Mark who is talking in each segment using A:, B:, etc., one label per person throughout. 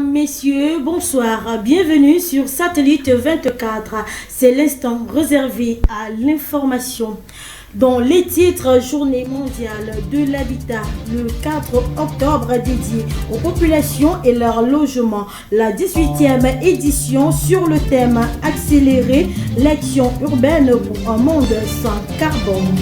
A: Mesdames, Messieurs, bonsoir. Bienvenue sur Satellite 24. C'est l'instant réservé à l'information. Dans les titres, Journée mondiale de l'habitat, le 4 octobre dédié aux populations et leur logement. La 18e édition sur le thème Accélérer l'action urbaine pour un monde sans carbone.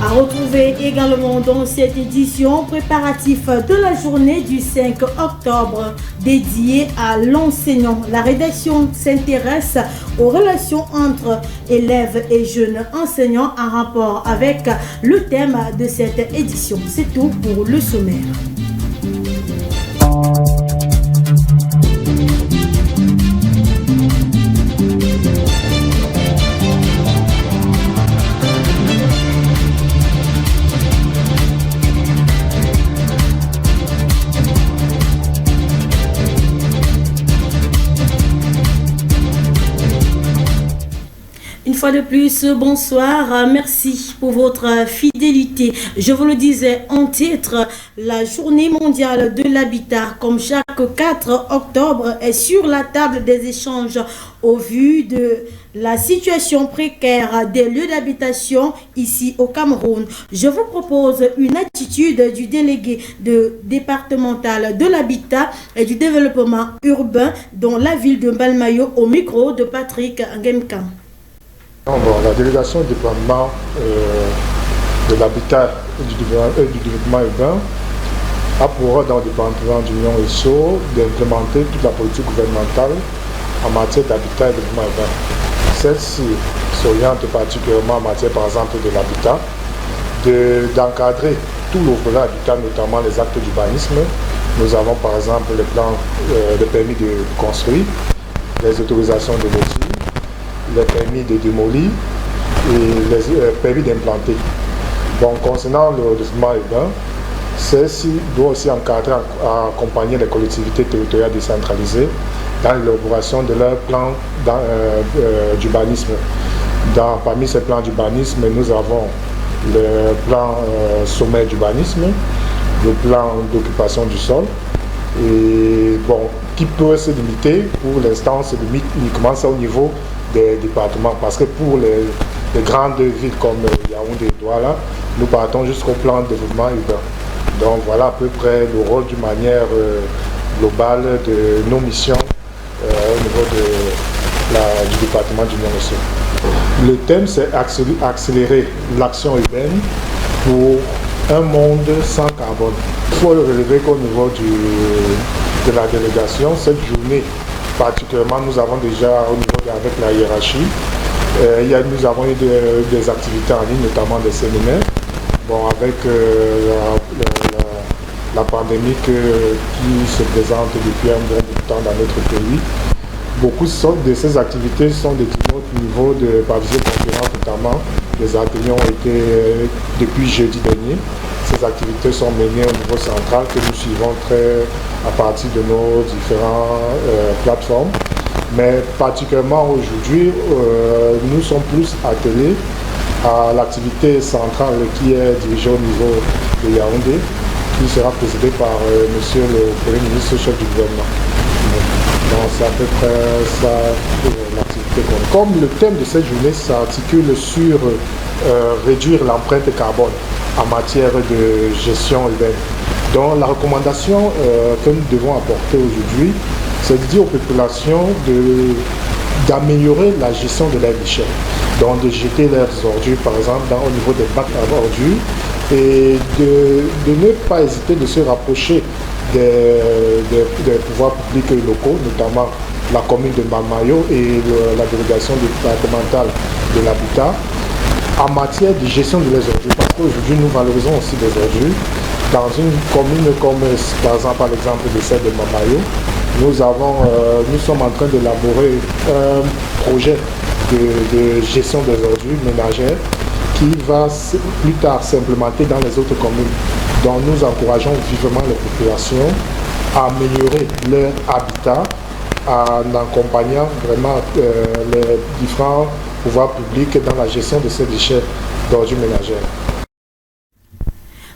A: À retrouver également dans cette édition préparatif de la journée du 5 octobre dédiée à l'enseignant. La rédaction s'intéresse aux relations entre élèves et jeunes enseignants en rapport avec le thème de cette édition. C'est tout pour le sommaire. De plus, bonsoir, merci pour votre fidélité. Je vous le disais en titre, la journée mondiale de l'habitat, comme chaque 4 octobre, est sur la table des échanges au vu de la situation précaire des lieux d'habitation ici au Cameroun. Je vous propose une attitude du délégué départemental de l'habitat et du développement urbain dans la ville de Mbalmayo au micro de Patrick Ngemka.
B: Bon, la délégation du département de l'habitat et du développement urbain a pour rôle dans le département d'Union et SO d'implémenter toute la politique gouvernementale en matière d'habitat et de développement urbain. Celle-ci s'oriente particulièrement en matière par exemple de l'habitat, d'encadrer tout le volet habitat, notamment les actes d'urbanisme. Nous avons par exemple les plans, les permis de construire, les autorisations de lotir, les permis de démolir et les permis d'implanter. Bon, concernant le développement urbain, celle-ci doit aussi encadrer, accompagner les collectivités territoriales décentralisées dans l'élaboration de leurs plans d'urbanisme. Parmi ces plans d'urbanisme, nous avons le plan sommaire d'urbanisme, le plan d'occupation du sol, et bon, qui peut se limiter, pour l'instant, se limite uniquement ça au niveau des départements, parce que pour les grandes villes comme Yaoundé et Douala, nous partons jusqu'au plan de développement urbain. Donc voilà à peu près le rôle d'une manière globale de nos missions au niveau du département du Nord-Est. Le thème, c'est accélérer l'action urbaine pour un monde sans carbone. Il faut relever qu'au niveau de la délégation, cette journée particulièrement, nous avons déjà au niveau avec la hiérarchie, nous avons eu des activités en ligne, notamment des séminaires. Bon, avec la pandémie qui se présente depuis un bon bout de temps dans notre pays, beaucoup de ces activités sont déclinées au niveau de par visioconférence, notamment. Les ateliers ont été depuis jeudi dernier. Ces activités sont menées au niveau central que nous suivons à partir de nos différentes plateformes. Mais particulièrement aujourd'hui, nous sommes plus attelés à l'activité centrale qui est dirigée au niveau de Yaoundé, qui sera présidée par monsieur le Premier ministre, chef du gouvernement. Donc c'est à peu près ça l'activité. Comme le thème de cette journée s'articule sur réduire l'empreinte carbone en matière de gestion urbaine. Donc la recommandation que nous devons apporter aujourd'hui, c'est de dire aux populations d'améliorer la gestion de leurs déchets. Donc de jeter leurs ordures par exemple au niveau des bacs à ordures et de ne pas hésiter de se rapprocher des pouvoirs publics locaux, notamment la commune de Mbalmayo et la délégation départementale de l'habitat en matière de gestion de les ordures, parce qu'aujourd'hui nous valorisons aussi des ordures. Dans une commune comme par exemple de celle de Mbalmayo, nous sommes en train d'élaborer un projet de gestion des ordures ménagères qui va plus tard s'implémenter dans les autres communes. Donc nous encourageons vivement les populations à améliorer leur habitat en accompagnant vraiment les différents pouvoirs publics dans la gestion de ces déchets d'ordures ménagères.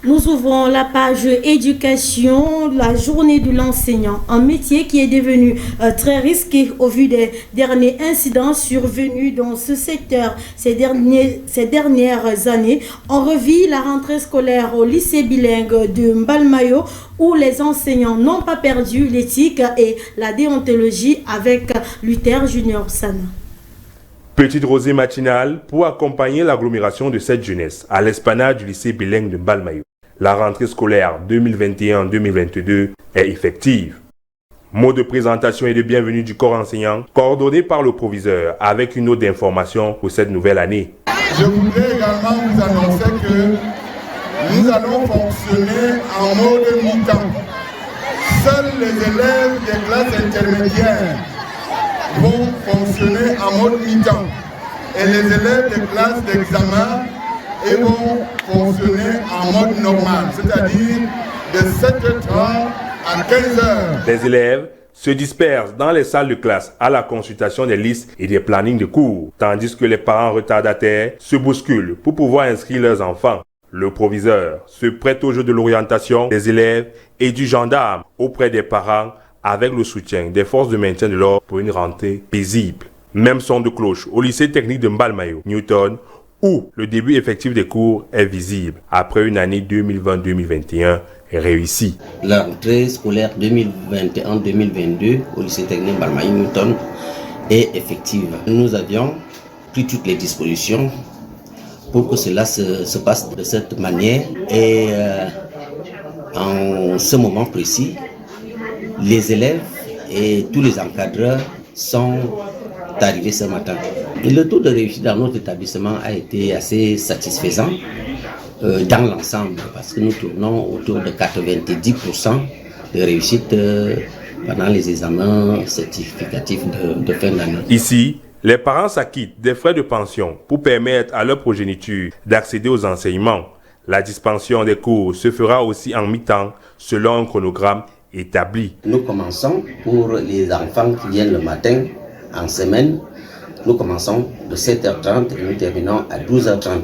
A: Nous ouvrons la page éducation, la journée de l'enseignant, un métier qui est devenu très risqué au vu des derniers incidents survenus dans ce secteur ces dernières années. On revit la rentrée scolaire au lycée bilingue de Mbalmayo où les enseignants n'ont pas perdu l'éthique et la déontologie avec Luther Junior Sana.
C: Petite rosée matinale pour accompagner l'agglomération de cette jeunesse à l'esplanade du lycée bilingue de Mbalmayo. La rentrée scolaire 2021-2022 est effective. Mot de présentation et de bienvenue du corps enseignant, coordonné par le proviseur avec une note d'information pour cette nouvelle année.
D: Je voudrais également vous annoncer que nous allons fonctionner en mode mi-temps. Seuls les élèves des classes intermédiaires vont fonctionner en mode mi-temps. Et les élèves des classes d'examen vont fonctionner en mode normal, c'est-à-dire de 7h30 à 15h.
C: Les élèves se dispersent dans les salles de classe à la consultation des listes et des plannings de cours, tandis que les parents retardataires se bousculent pour pouvoir inscrire leurs enfants. Le proviseur se prête au jeu de l'orientation des élèves et du gendarme auprès des parents avec le soutien des forces de maintien de l'ordre pour une rentrée paisible. Même son de cloche au lycée technique de Mbalmayo, Newton, où le début effectif des cours est visible après une année 2020-2021 réussie.
E: La rentrée scolaire 2021-2022 au lycée technique Mbalmayo Newton est effective. Nous avions pris toutes les dispositions pour que cela se passe de cette manière et en ce moment précis, les élèves et tous les encadreurs sont arrivés ce matin. Et le taux de réussite dans notre établissement a été assez satisfaisant dans l'ensemble parce que nous tournons autour de 90% de réussite pendant les examens certificatifs de fin d'année.
C: Ici, les parents s'acquittent des frais de pension pour permettre à leur progéniture d'accéder aux enseignements. La dispensation des cours se fera aussi en mi-temps selon un chronogramme établi.
E: Nous commençons pour les enfants qui viennent le matin en semaine. Nous commençons de 7h30 et nous terminons à 12h30.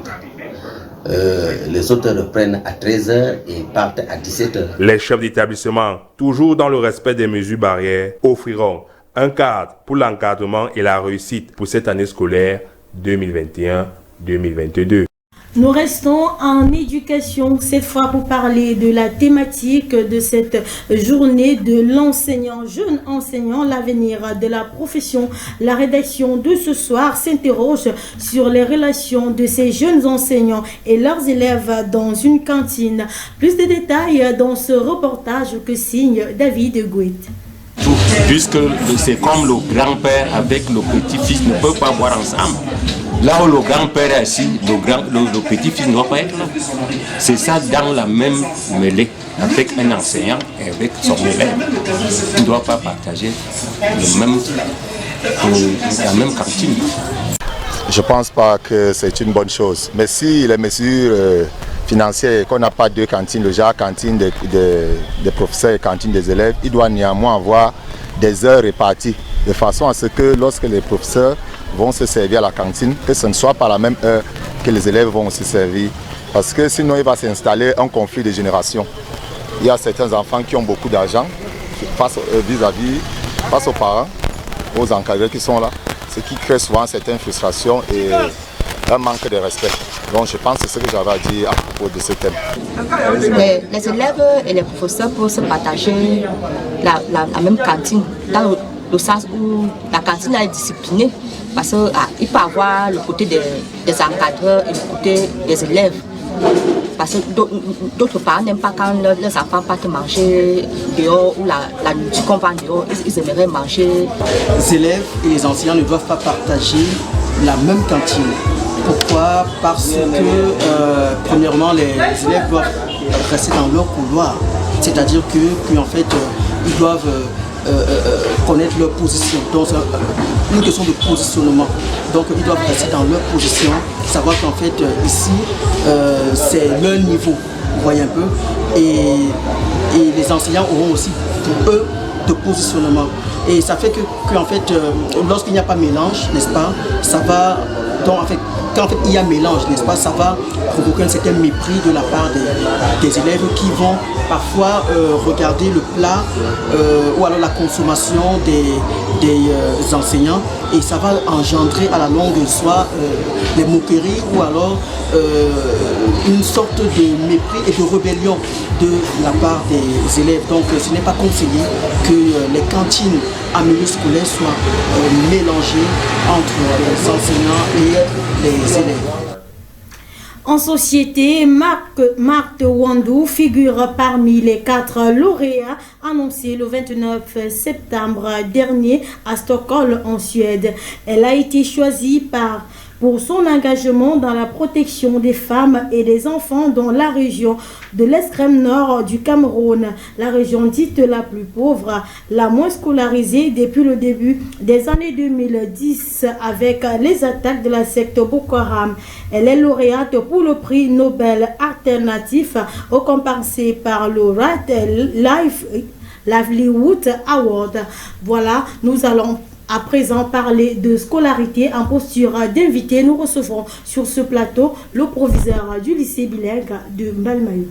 E: Les autres reprennent à 13h et partent à 17h.
C: Les chefs d'établissement, toujours dans le respect des mesures barrières, offriront un cadre pour l'encadrement et la réussite pour cette année scolaire 2021-2022.
A: Nous restons en éducation, cette fois pour parler de la thématique de cette journée de l'enseignant, jeune enseignant, l'avenir de la profession. La rédaction de ce soir s'interroge sur les relations de ces jeunes enseignants et leurs élèves dans une cantine. Plus de détails dans ce reportage que signe David Gouet.
F: Puisque c'est comme le grand-père avec le petit-fils ne peuvent pas boire ensemble. Là où le grand-père est assis, le petit-fils ne doit pas être là. C'est ça dans la même mêlée avec un enseignant et avec son élève. Il ne doit pas partager la même cantine.
G: Je ne pense pas que c'est une bonne chose. Mais si les mesures financières, qu'on n'a pas deux cantines, le genre cantine des professeurs et cantine des élèves, il doit néanmoins avoir des heures réparties, de façon à ce que lorsque les professeurs vont se servir à la cantine, que ce ne soit pas la même heure que les élèves vont se servir. Parce que sinon, il va s'installer un conflit de génération. Il y a certains enfants qui ont beaucoup d'argent face aux parents, aux encadrés qui sont là, ce qui crée souvent certaines frustrations et un manque de respect. Donc je pense que c'est ce que j'avais à dire à propos de ce thème.
H: Les élèves et les professeurs peuvent se partager la même cantine, dans le sens où la cantine est disciplinée, parce qu'il peut y avoir le côté des encadreurs et le côté des élèves. Parce que d'autres parents n'aiment pas quand leurs enfants partent manger dehors ou la nourriture qu'on vend dehors, ils aimeraient manger.
I: Les élèves et les enseignants ne doivent pas partager la même cantine. Pourquoi? Parce que premièrement, les élèves doivent rester dans leur couloir. C'est-à-dire qu'en fait, ils doivent connaître leur position. Donc, c'est une question de positionnement. Donc, ils doivent rester dans leur position, savoir qu'en fait, ici, c'est leur niveau, vous voyez un peu. Et les enseignants auront aussi, pour eux, de positionnement. Et ça fait que en fait, lorsqu'il n'y a pas mélange, n'est-ce pas, ça va, donc en fait, quand il y a mélange, n'est-ce pas, ça va provoquer un certain mépris de la part des élèves qui vont parfois regarder le plat ou alors la consommation des enseignants, et ça va engendrer à la longue soit des moqueries ou alors une sorte de mépris et de rébellion de la part des élèves. Donc ce n'est pas conseillé que les cantines en milieu scolaire soient mélangées entre les enseignants et les élèves.
A: En société, Marthe Wandou figure parmi les 4 lauréats annoncés le 29 septembre dernier à Stockholm en Suède. Elle a été choisie pour son engagement dans la protection des femmes et des enfants dans la région de l'extrême nord du Cameroun, la région dite la plus pauvre, la moins scolarisée depuis le début des années 2010 avec les attaques de la secte Boko Haram. Elle est lauréate pour le prix Nobel alternatif récompensé par le Livelihood Award. Voilà, nous allons à présent parler de scolarité en posture d'invité. Nous recevons sur ce plateau le proviseur du lycée bilingue de Mbalmayo.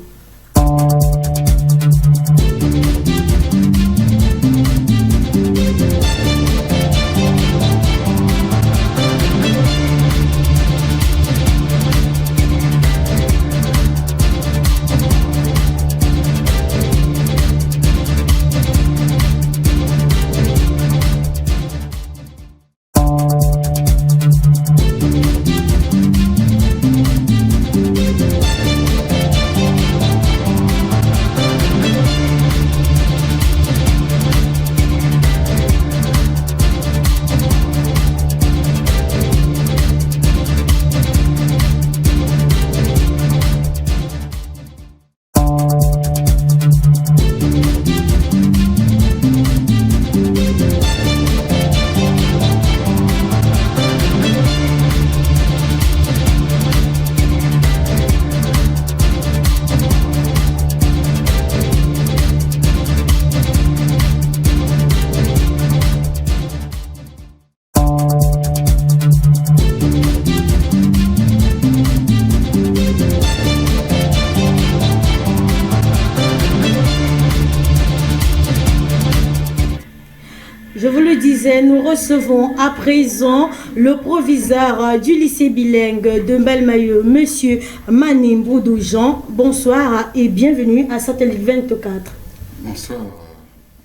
A: Je vous le disais, nous recevons à présent le proviseur du lycée bilingue de Mbalmayo, Monsieur Manim Boudou Jean. Bonsoir et bienvenue à Satellite 24.
D: Bonsoir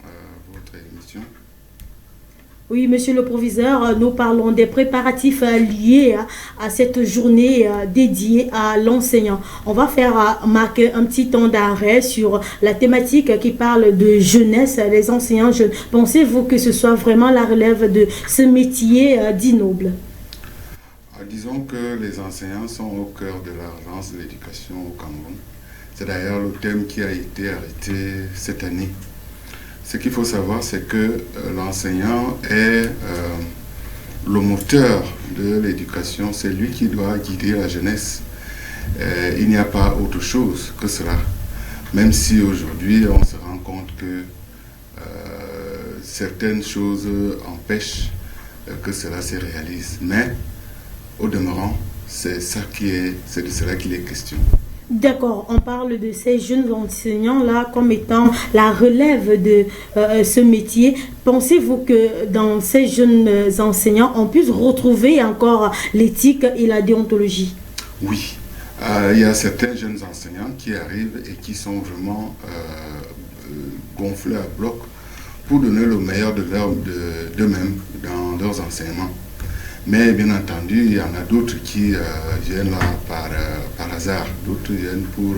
D: à votre émission.
A: Oui, monsieur le proviseur, nous parlons des préparatifs liés à cette journée dédiée à l'enseignant. On va faire marquer un petit temps d'arrêt sur la thématique qui parle de jeunesse, les enseignants jeunes. Pensez-vous que ce soit vraiment la relève de ce métier dit noble?
D: Disons que les enseignants sont au cœur de la relance de l'éducation au Cameroun. C'est d'ailleurs le thème qui a été arrêté cette année. Ce qu'il faut savoir, c'est que l'enseignant est le moteur de l'éducation. C'est lui qui doit guider la jeunesse. Il n'y a pas autre chose que cela. Même si aujourd'hui, on se rend compte que certaines choses empêchent que cela se réalise. Mais, au demeurant, c'est de cela qu'il est question.
A: D'accord, on parle de ces jeunes enseignants-là comme étant la relève de ce métier. Pensez-vous que dans ces jeunes enseignants, on puisse retrouver encore l'éthique et la déontologie?
D: Oui, il y a certains jeunes enseignants qui arrivent et qui sont vraiment gonflés à bloc pour donner le meilleur d'eux-mêmes dans leurs enseignements. Mais bien entendu, il y en a d'autres qui viennent là par hasard. D'autres viennent pour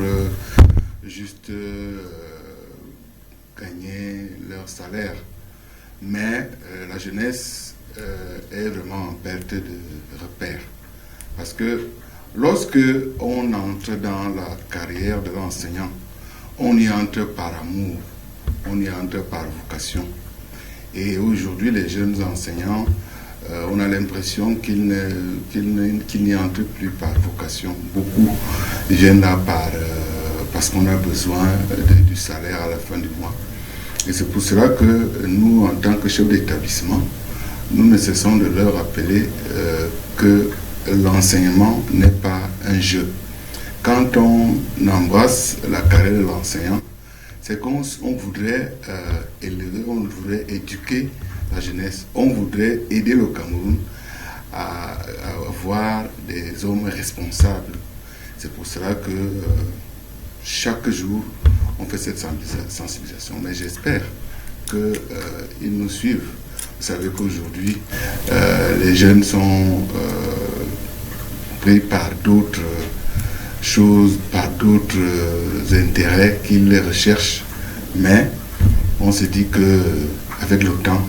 D: juste gagner leur salaire. Mais la jeunesse est vraiment en perte de repère. Parce que lorsque on entre dans la carrière de l'enseignant, on y entre par amour, on y entre par vocation. Et aujourd'hui, les jeunes enseignants, on a l'impression qu'ils n'y entrent plus par vocation. Beaucoup viennent là parce qu'on a besoin du salaire à la fin du mois. Et c'est pour cela que nous, en tant que chefs d'établissement, nous ne cessons de leur rappeler que l'enseignement n'est pas un jeu. Quand on embrasse la carrière de l'enseignant, c'est qu'on voudrait élever, on voudrait éduquer la jeunesse, on voudrait aider le Cameroun à avoir des hommes responsables. C'est pour cela que chaque jour, on fait cette sensibilisation. Mais j'espère qu'ils nous suivent. Vous savez qu'aujourd'hui, les jeunes sont pris par d'autres choses, par d'autres intérêts qu'ils recherchent. Mais on se dit qu'avec le temps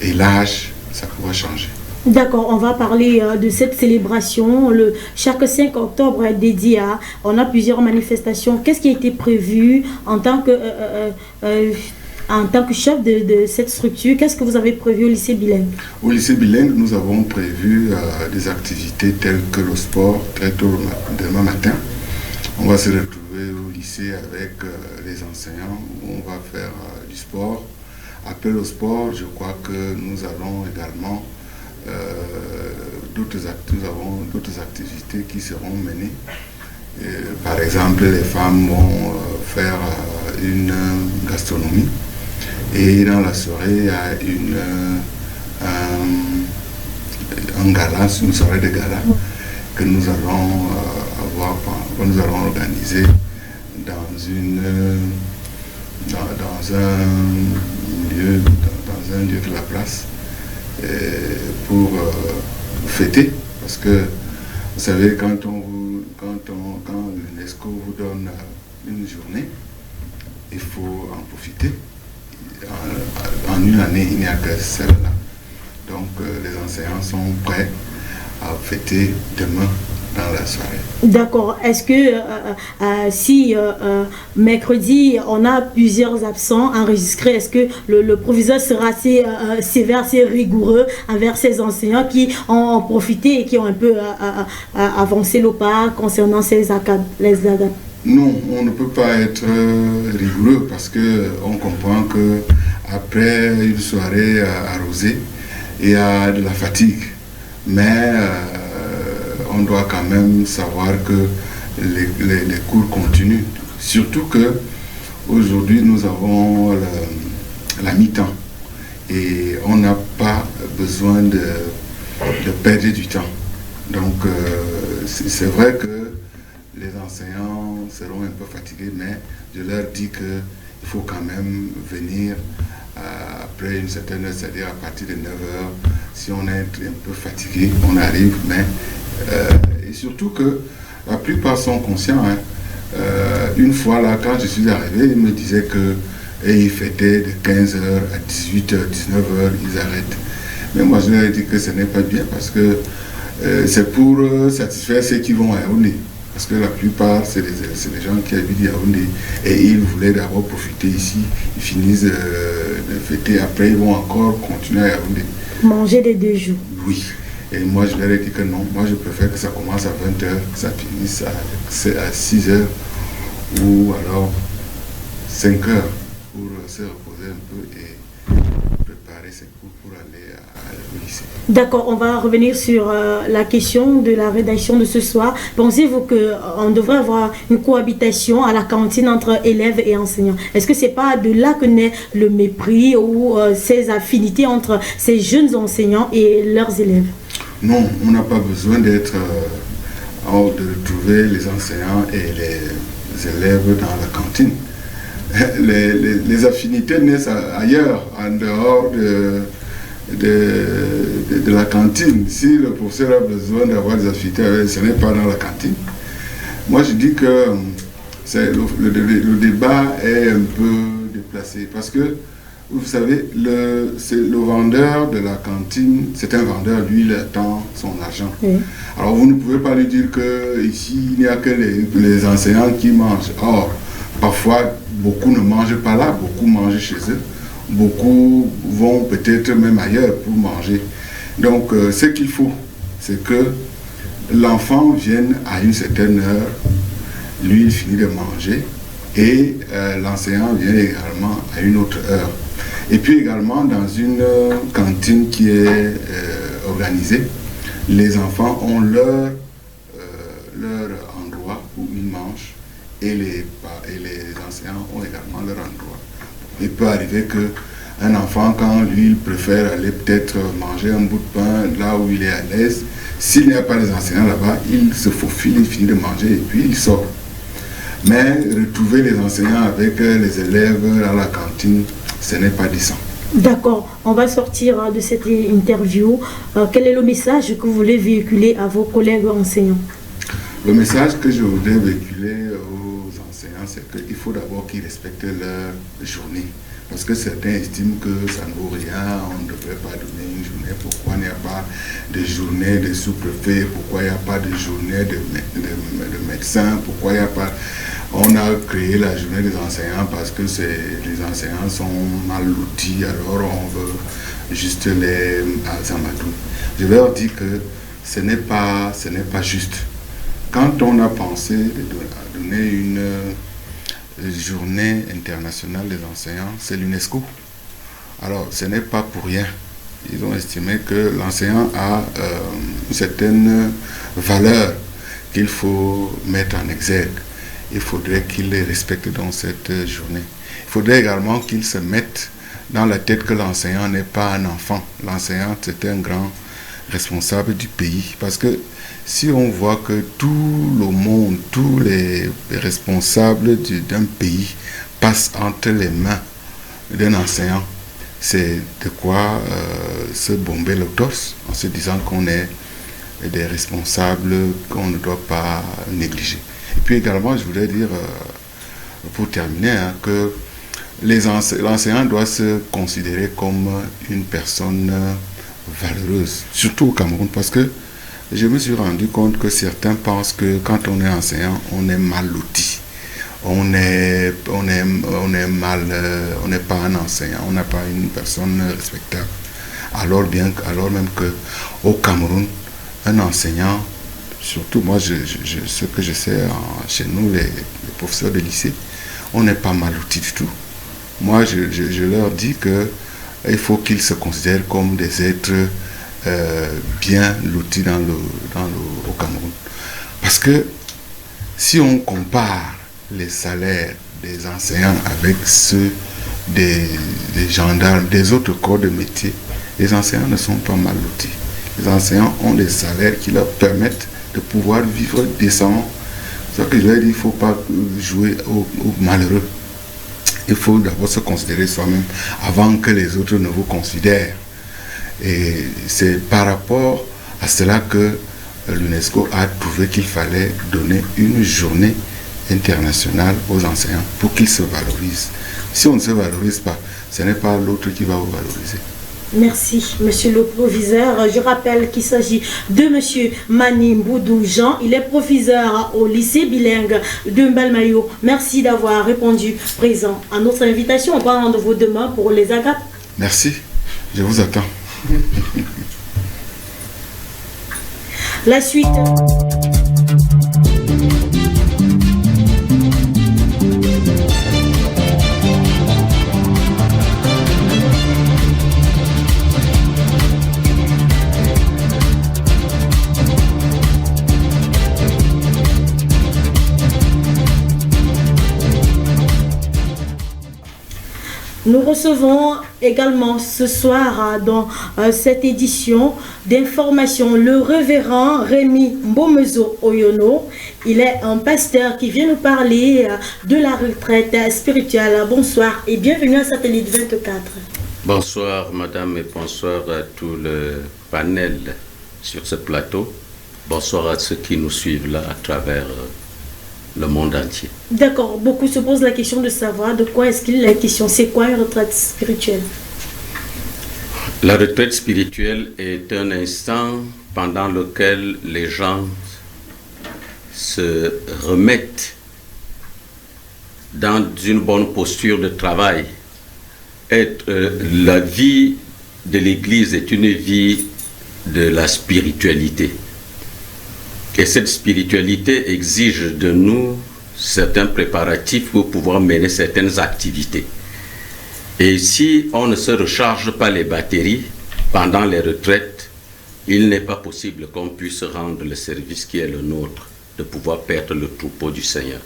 D: et l'âge, ça pourra changer.
A: D'accord, on va parler de cette célébration. Chaque 5 octobre est dédié à... On a plusieurs manifestations. Qu'est-ce qui a été prévu en tant que chef de cette structure? Qu'est-ce que vous avez prévu au lycée bilingue?
D: Au lycée bilingue, nous avons prévu des activités telles que le sport très tôt demain matin. On va se retrouver au lycée avec les enseignants où on va faire du sport. Après le sport, je crois que nous allons également nous avons d'autres activités qui seront menées. Par exemple, les femmes vont faire une gastronomie et dans la soirée, il y a un gala, une soirée de gala que nous allons nous allons organiser dans un lieu de la place pour fêter, parce que vous savez, quand l'UNESCO vous donne une journée, il faut en profiter. En une année, il n'y a que celle-là. Donc les enseignants sont prêts à fêter demain dans la soirée.
A: D'accord. Est-ce que si mercredi, on a plusieurs absents enregistrés, est-ce que le proviseur sera assez sévère, assez rigoureux envers ces enseignants qui ont profité et qui ont un peu avancé le pas concernant les ACAD?
D: Non, on ne peut pas être rigoureux parce qu'on comprend qu'après une soirée arrosée, il y a de la fatigue. Mais on doit quand même savoir que les cours continuent. Surtout qu'aujourd'hui, nous avons la mi-temps et on n'a pas besoin de perdre du temps. Donc, c'est vrai que les enseignants seront un peu fatigués, mais je leur dis qu'il faut quand même venir après une certaine heure, c'est-à-dire à partir de 9h. Si on est un peu fatigué, on arrive, mais et surtout que la plupart sont conscients. Une fois là, quand je suis arrivé, ils me disaient qu'ils fêtaient de 15h à 18h, 19h, ils arrêtent. Mais moi je leur ai dit que ce n'est pas bien parce que c'est pour satisfaire ceux qui vont à Yaoundé. Parce que la plupart, c'est des gens qui habitent Yaoundé et ils voulaient d'abord profiter ici, ils finissent de fêter, après ils vont encore continuer à Yaoundé.
A: Manger les 2 jours.
D: Oui. Et moi, je leur ai dit que non. Moi, je préfère que ça commence à 20h, que ça finisse à 6h ou alors 5h pour se reposer un peu et préparer ses cours pour aller au lycée.
A: D'accord, on va revenir sur la question de la rédaction de ce soir. Pensez-vous qu'on devrait avoir une cohabitation à la cantine entre élèves et enseignants? Est-ce que ce n'est pas de là que naît le mépris ou ces affinités entre ces jeunes enseignants et leurs élèves?
D: Non, on n'a pas besoin de trouver les enseignants et les élèves dans la cantine. Les affinités naissent ailleurs, en dehors de la cantine. Si le professeur a besoin d'avoir des affinités, ce n'est pas dans la cantine. Moi, je dis que le débat est un peu déplacé parce que vous savez, le vendeur de la cantine, c'est un vendeur, lui, il attend son argent. Oui. Alors, vous ne pouvez pas lui dire qu'ici, il n'y a que les enseignants qui mangent. Or, parfois, beaucoup ne mangent pas là, beaucoup mangent chez eux. Beaucoup vont peut-être même ailleurs pour manger. Donc, ce qu'il faut, c'est que l'enfant vienne à une certaine heure, lui, il finit de manger, et l'enseignant vient également à une autre heure. Et puis également dans une cantine qui est organisée, les enfants ont leur endroit où ils mangent et les enseignants ont également leur endroit. Il peut arriver qu'un enfant, quand lui, il préfère aller peut-être manger un bout de pain là où il est à l'aise, s'il n'y a pas les enseignants là-bas, il se faufile, il finit de manger et puis il sort. Mais retrouver les enseignants avec les élèves à la cantine, ce n'est pas décent.
A: D'accord, on va sortir de cette interview. Quel est le message que vous voulez véhiculer à vos collègues enseignants?
D: Le message que je voudrais véhiculer aux enseignants, c'est qu'il faut d'abord qu'ils respectent leur journée. Parce que certains estiment que ça ne vaut rien, on ne devrait pas donner une journée. Pourquoi il n'y a pas de journée de sous-préfet? Pourquoi il n'y a pas de journée de médecin? Pourquoi il n'y a pas... On a créé la journée des enseignants parce que les enseignants sont mal lotis, alors on veut juste les amadouer. Je vais leur dire que ce n'est pas juste. Quand on a pensé de donner une journée internationale des enseignants, c'est l'UNESCO. Alors, ce n'est pas pour rien. Ils ont estimé que l'enseignant a une certaine valeur qu'il faut mettre en exergue. Il faudrait qu'il les respecte dans cette journée. Il faudrait également qu'il se mette dans la tête que l'enseignant n'est pas un enfant. L'enseignant, c'est un grand responsable du pays. Parce que si on voit que tout le monde, tous les responsables d'un pays passent entre les mains d'un enseignant, c'est de quoi se bomber le torse en se disant qu'on est des responsables qu'on ne doit pas négliger. Et puis également, je voudrais dire, pour terminer, que l'enseignant doit se considérer comme une personne valeureuse, surtout au Cameroun, parce que je me suis rendu compte que certains pensent que quand on est enseignant, on est mal loti. On n'est pas un enseignant, on n'est pas une personne respectable. Alors même qu'au Cameroun, un enseignant, surtout moi, ce que je sais chez nous, les professeurs de lycée, on n'est pas mal loti du tout. Moi, je leur dis qu'il faut qu'ils se considèrent comme des êtres bien lotis au Cameroun. Parce que si on compare les salaires des enseignants avec ceux des gendarmes, des autres corps de métier, les enseignants ne sont pas mal lotis. Les enseignants ont des salaires qui leur permettent de pouvoir vivre décemment. C'est ça que je leur dis, il ne faut pas jouer aux malheureux. Il faut d'abord se considérer soi-même avant que les autres ne vous considèrent. Et c'est par rapport à cela que l'UNESCO a trouvé qu'il fallait donner une journée internationale aux enseignants pour qu'ils se valorisent. Si on ne se valorise pas, ce n'est pas l'autre qui va vous valoriser.
A: Merci, monsieur le proviseur. Je rappelle qu'il s'agit de monsieur Mani Mboudou Jean. Il est proviseur au lycée bilingue de Mbalmayo. Merci d'avoir répondu présent à notre invitation. On prend rendez-vous demain pour les agapes.
D: Merci, je vous attends.
A: La suite. Nous recevons également ce soir dans cette édition d'information le révérend Rémi Mbomezo Oyono. Il est un pasteur qui vient nous parler de la retraite spirituelle. Bonsoir et bienvenue à Satellite 24.
J: Bonsoir madame et bonsoir à tout le panel sur ce plateau. Bonsoir à ceux qui nous suivent là à travers le monde entier.
A: D'accord, beaucoup se posent la question de savoir de quoi est-ce qu'il est question. C'est quoi une retraite spirituelle?
J: La retraite spirituelle est un instant pendant lequel les gens se remettent dans une bonne posture de travail. La vie de l'Église est une vie de la spiritualité. Et cette spiritualité exige de nous certains préparatifs pour pouvoir mener certaines activités. Et si on ne se recharge pas les batteries pendant les retraites, il n'est pas possible qu'on puisse rendre le service qui est le nôtre, de pouvoir perdre le troupeau du Seigneur.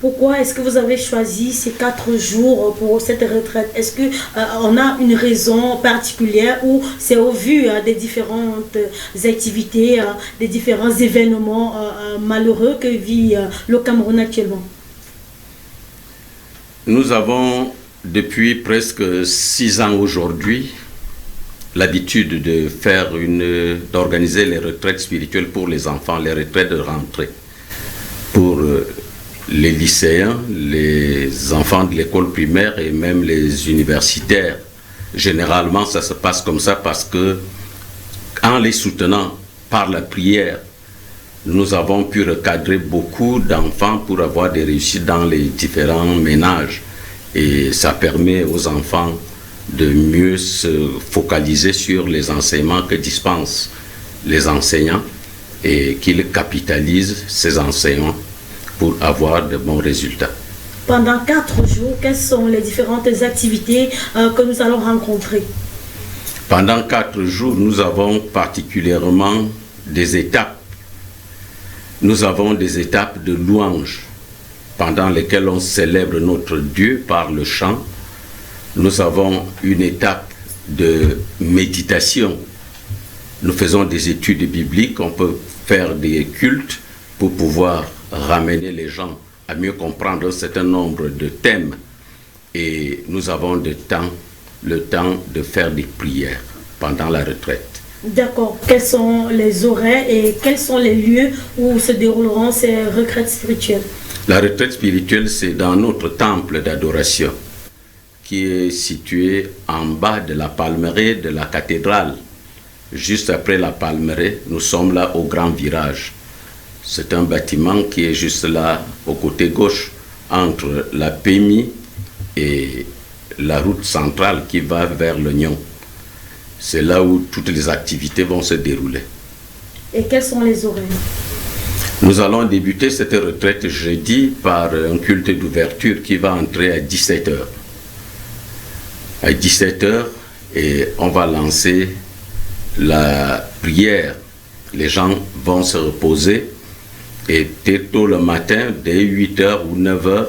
A: Pourquoi est-ce que vous avez choisi ces 4 jours pour cette retraite? Est-ce qu'on a une raison particulière ou c'est au vu des différentes activités, des différents événements malheureux que vit le Cameroun actuellement?
J: Nous avons depuis presque 6 ans aujourd'hui l'habitude d'organiser les retraites spirituelles pour les enfants, les retraites de rentrée. Pour les lycéens, les enfants de l'école primaire et même les universitaires. Généralement, ça se passe comme ça parce que, en les soutenant par la prière, nous avons pu recadrer beaucoup d'enfants pour avoir des réussites dans les différents ménages. Et ça permet aux enfants de mieux se focaliser sur les enseignements que dispensent les enseignants et qu'ils capitalisent ces enseignements pour avoir de bons résultats.
A: Pendant 4 jours, quelles sont les différentes activités que nous allons rencontrer?
J: Pendant 4 jours, nous avons particulièrement des étapes. Nous avons des étapes de louange pendant lesquelles on célèbre notre Dieu par le chant. Nous avons une étape de méditation. Nous faisons des études bibliques, on peut faire des cultes pour pouvoir ramener les gens à mieux comprendre un certain nombre de thèmes. Et nous avons le temps de faire des prières pendant la retraite.
A: D'accord. Quels sont les horaires et quels sont les lieux où se dérouleront ces retraites spirituelles?
J: La retraite spirituelle, c'est dans notre temple d'adoration qui est situé en bas de la palmeraie de la cathédrale. Juste après la palmeraie, nous sommes là au grand virage. C'est un bâtiment qui est juste là au côté gauche entre la PMI et la route centrale qui va vers l'Oignon. C'est là où toutes les activités vont se dérouler.
A: Et quels sont les horaires?
J: Nous allons débuter cette retraite jeudi par un culte d'ouverture qui va entrer à 17h. À 17h, et on va lancer la prière. Les gens vont se reposer et très tôt le matin, dès 8h ou 9h,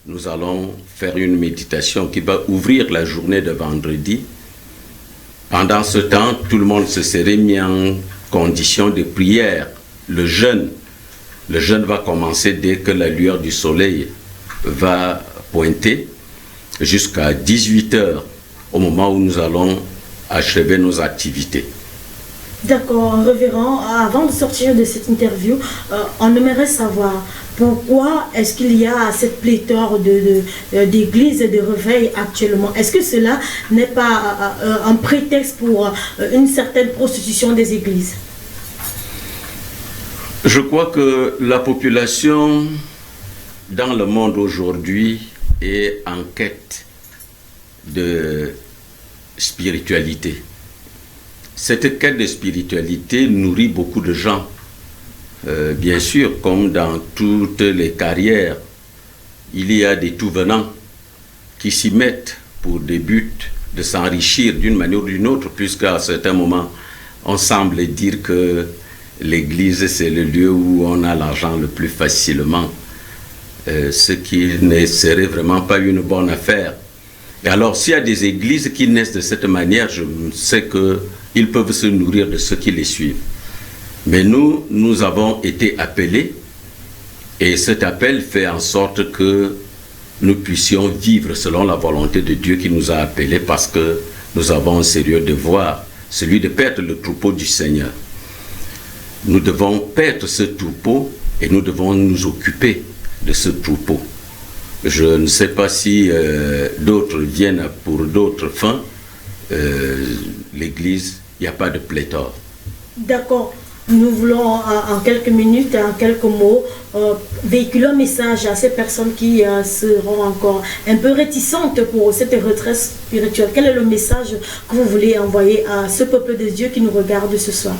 J: nous allons faire une méditation qui va ouvrir la journée de vendredi. Pendant ce temps, tout le monde se serait mis en condition de prière. Le jeûne va commencer dès que la lueur du soleil va pointer jusqu'à 18h, au moment où nous allons achever nos activités.
A: D'accord, révérend, avant de sortir de cette interview, on aimerait savoir pourquoi est-ce qu'il y a cette pléthore d'églises et de réveils actuellement. Est-ce que cela n'est pas un prétexte pour une certaine prostitution des églises?
J: Je crois que la population dans le monde aujourd'hui est en quête de spiritualité. Cette quête de spiritualité nourrit beaucoup de gens. Bien sûr, comme dans toutes les carrières, il y a des tout-venants qui s'y mettent pour des buts de s'enrichir d'une manière ou d'une autre, puisqu'à certains moments, on semble dire que l'église, c'est le lieu où on a l'argent le plus facilement, ce qui ne serait vraiment pas une bonne affaire. Et alors, s'il y a des églises qui naissent de cette manière, je sais qu'ils peuvent se nourrir de ceux qui les suivent. Mais nous avons été appelés, et cet appel fait en sorte que nous puissions vivre selon la volonté de Dieu qui nous a appelés, parce que nous avons un sérieux devoir, celui de perdre le troupeau du Seigneur. Nous devons perdre ce troupeau et nous devons nous occuper de ce troupeau. Je ne sais pas si d'autres viennent pour d'autres fins. L'Église, il n'y a pas de pléthore.
A: D'accord. Nous voulons en quelques minutes, en quelques mots, véhiculer un message à ces personnes qui seront encore un peu réticentes pour cette retraite spirituelle. Quel est le message que vous voulez envoyer à ce peuple de Dieu qui nous regarde ce soir?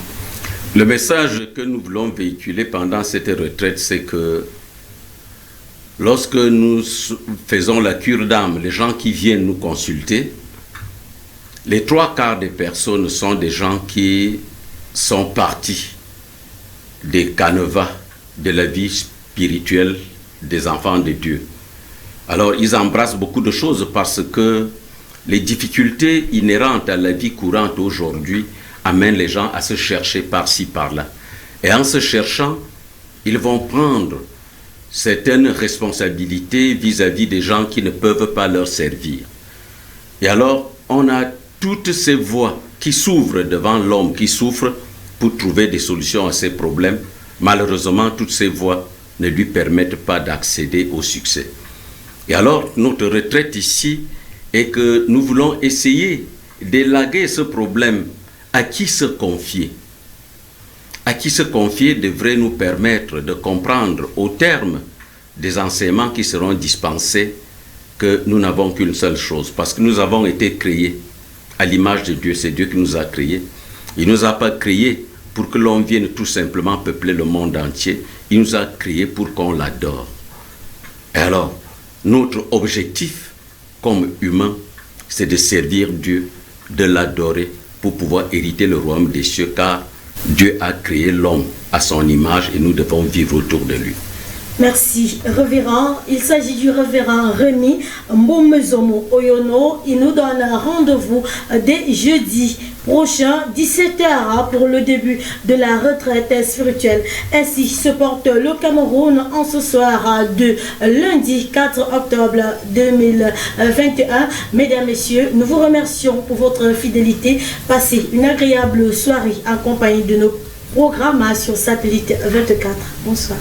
J: Le message que nous voulons véhiculer pendant cette retraite, c'est que lorsque nous faisons la cure d'âme, les gens qui viennent nous consulter, les 3/4 des personnes sont des gens qui sont partis des canevas de la vie spirituelle des enfants de Dieu. Alors ils embrassent beaucoup de choses parce que les difficultés inhérentes à la vie courante aujourd'hui amènent les gens à se chercher par-ci, par-là. Et en se cherchant, ils vont prendre certaines responsabilités vis-à-vis des gens qui ne peuvent pas leur servir. Et alors, on a toutes ces voies qui s'ouvrent devant l'homme qui souffre pour trouver des solutions à ses problèmes. Malheureusement, toutes ces voies ne lui permettent pas d'accéder au succès. Et alors, notre retraite ici est que nous voulons essayer d'élaguer ce problème. À qui se confier? À qui se confier devrait nous permettre de comprendre au terme des enseignements qui seront dispensés que nous n'avons qu'une seule chose, parce que nous avons été créés à l'image de Dieu, c'est Dieu qui nous a créés. Il ne nous a pas créés pour que l'on vienne tout simplement peupler le monde entier, il nous a créés pour qu'on l'adore. Et alors, notre objectif comme humains, c'est de servir Dieu, de l'adorer pour pouvoir hériter le royaume des cieux, car Dieu a créé l'homme à son image et nous devons vivre autour de lui.
A: Merci, révérend. Il s'agit du révérend Rémi Mbomezomo Oyono. Il nous donne un rendez-vous dès jeudi prochain, 17h, pour le début de la retraite spirituelle. Ainsi se porte le Cameroun en ce soir de lundi 4 octobre 2021. Mesdames, Messieurs, nous vous remercions pour votre fidélité. Passez une agréable soirée en compagnie de nos programmes sur Satellite 24. Bonsoir.